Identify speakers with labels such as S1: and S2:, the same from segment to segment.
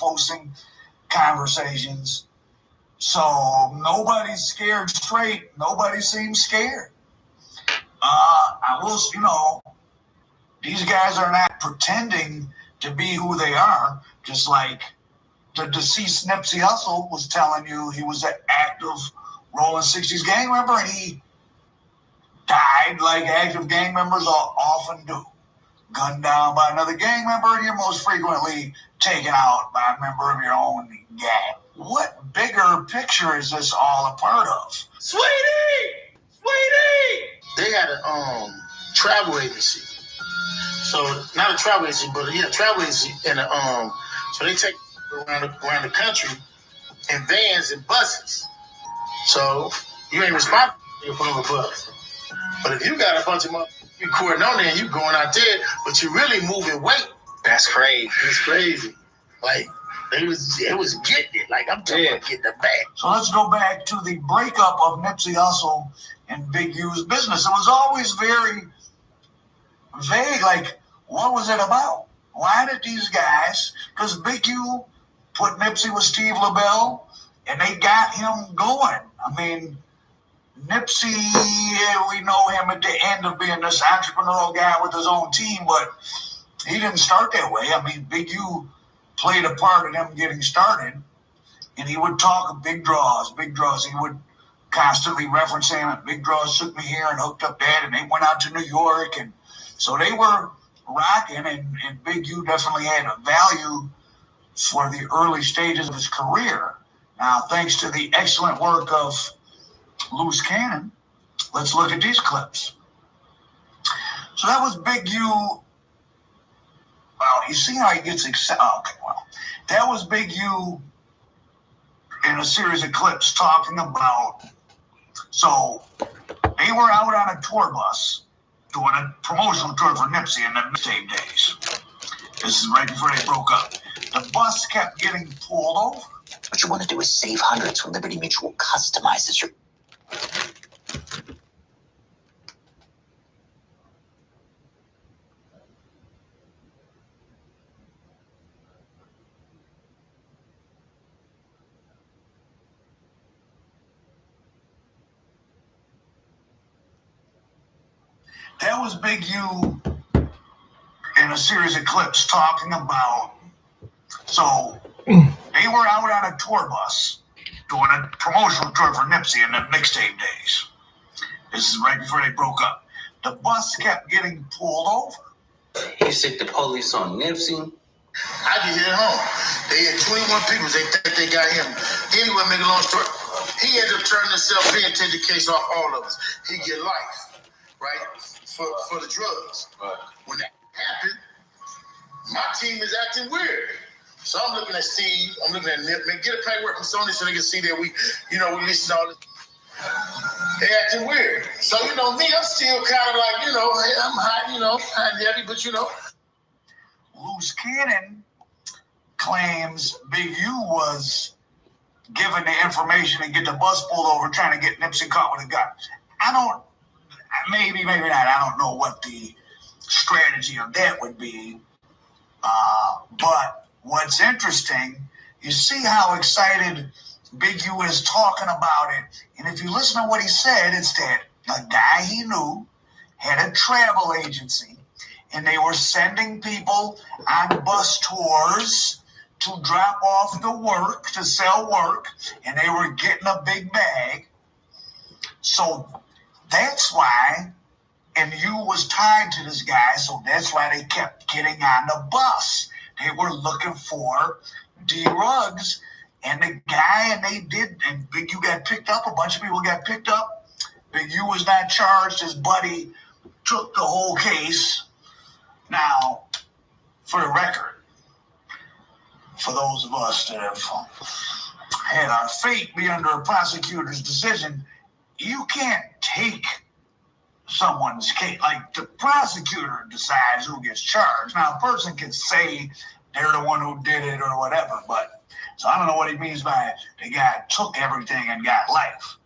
S1: posting conversations. So nobody's scared straight. Nobody seems scared. These guys are not pretending to be who they are, just like the deceased Nipsey Hussle was telling you he was an active Rolling 60s gang member, and he died like active gang members often do. Gunned down by another gang member, and you're most frequently taken out by a member of your own gang. What bigger picture is this all a part of?
S2: Sweetie! They had a travel agency. So not a travel agency, but travel agency, and so they take around the country in vans and buses. So you ain't responsible for a bus. But if you got a bunch of you recording on there and you going out there, but you really moving weight.
S3: That's crazy.
S2: It's crazy. Like it was getting it. Like I'm talking about getting the bag.
S1: So let's go back to the breakup of Nipsey Hussle and Big U's business. It was always very vague. Like, what was it about? Why did these guys? Because Big U put Nipsey with Steve LaBelle, and they got him going. I mean, Nipsey, we know him at the end of being this entrepreneurial guy with his own team, but he didn't start that way. I mean, Big U played a part in him getting started, and he would talk of big draws. He would constantly reference him, and big draws took me here and hooked up that, and they went out to New York, and so they were rocking, and Big U definitely had a value for the early stages of his career. Now, thanks to the excellent work of Loose Cannon, let's look at these clips. So that was Big U. Well, you see how he gets excited. Okay, well, that was Big U in a series of clips talking about. So they were out on a tour bus doing a promotional tour for Nipsey in the mixtape days. This is right before they broke up. The bus kept getting pulled over.
S4: What you want to do is save hundreds when Liberty Mutual customizes your...
S1: That was Big U in a series of clips talking about. So they were out on a tour bus doing a promotional tour for Nipsey in the mixtape days. This is right before they broke up. The bus kept getting pulled over.
S3: He sick the police on Nipsey.
S2: I can hear it home. They had 21 people. They think they got him. Anyway, make a long story. He ended up turning himself in, take the case off all of us. He get life, right? For the drugs. Right. When that happened, my team is acting weird. So I'm looking at Steve, I'm looking at Nip, man, get a paperwork from Sony so they can see that we listen to all this. They acting weird. So, me, I'm still kind of like, hey, I'm hot and heavy, but
S1: Loose Cannon claims Big U was given the information to get the bus pulled over, trying to get Nipsey caught with a gun. Maybe not. I don't know what the strategy of that would be. But what's interesting, you see how excited Big U is talking about it. And if you listen to what he said, it's that a guy he knew had a travel agency, and they were sending people on bus tours to drop off the work, to sell work, and they were getting a big bag. So that's why, and you was tied to this guy, so that's why they kept getting on the bus. They were looking for D-Rugs, and the guy, and Big U got picked up. A bunch of people got picked up. Big U was not charged. His buddy took the whole case. Now, for the record, for those of us that have had our fate be under a prosecutor's decision, you can't take someone's case. Like, the prosecutor decides who gets charged. Now, a person can say they're the one who did it or whatever, but so I don't know what he means by the guy took everything and got life.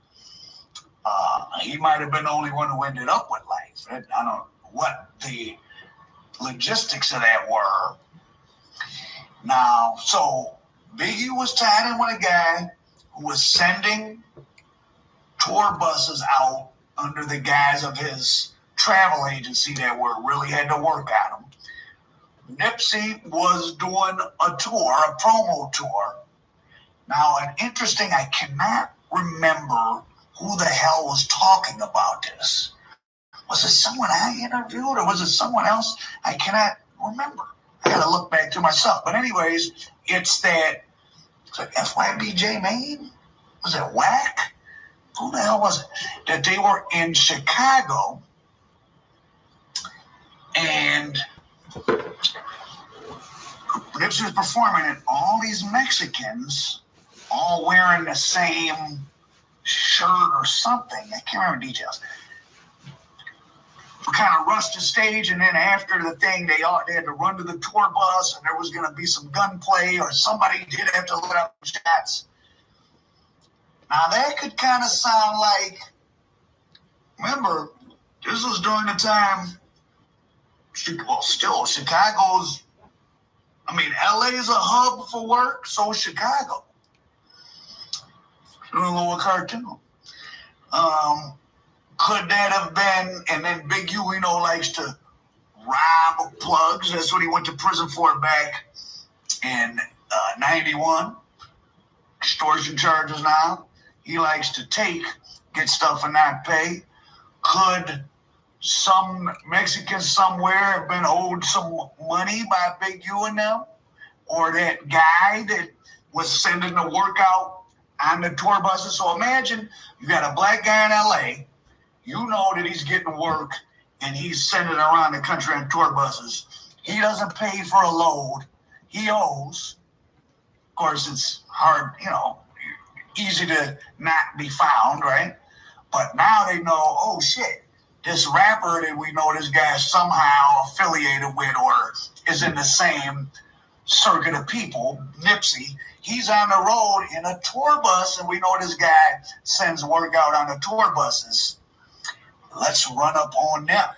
S1: He might have been the only one who ended up with life. I don't know what the logistics of that were. Now, so Biggie was tied in with a guy who was sending tour buses out under the guise of his travel agency that really had to work on him. Nipsey was doing a tour, a promo tour. Now, I cannot remember who the hell was talking about this. Was it someone I interviewed or was it someone else? I cannot remember. I gotta look back to myself. But anyways, it's like FYBJ Maine? Was it Whack? Who the hell was it? That they were in Chicago and Nipsey was performing and all these Mexicans all wearing the same shirt or something. I can't remember details. Kind of rushed the stage, and then after the thing, they had to run to the tour bus, and there was going to be some gunplay, or somebody did have to let up shots. Now, that could kind of sound like, remember, this was during the time, well, still, Chicago's, LA is a hub for work, so is Chicago. A little cartoon. Could that have been, and then Big U, likes to rob plugs. That's what he went to prison for back in 91. Extortion charges now. He likes to get stuff and not pay. Could some Mexican somewhere have been owed some money by Big U and them? Or that guy that was sending the work out on the tour buses? So imagine you got a black guy in LA. You know that he's getting work and he's sending around the country on tour buses. He doesn't pay for a load. He owes. Of course, it's hard, easy to not be found, right? But now they know, oh, shit, this rapper that we know this guy is somehow affiliated with or is in the same circuit of people, Nipsey, he's on the road in a tour bus, and we know this guy sends work out on the tour buses. Let's run up on them.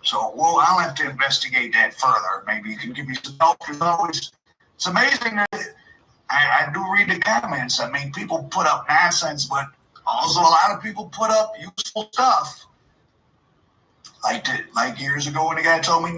S1: So, I'll have to investigate that further. Maybe you can give me some help. It's amazing that I do read the comments. People put up nonsense, but also a lot of people put up useful stuff. Like years ago when the guy told me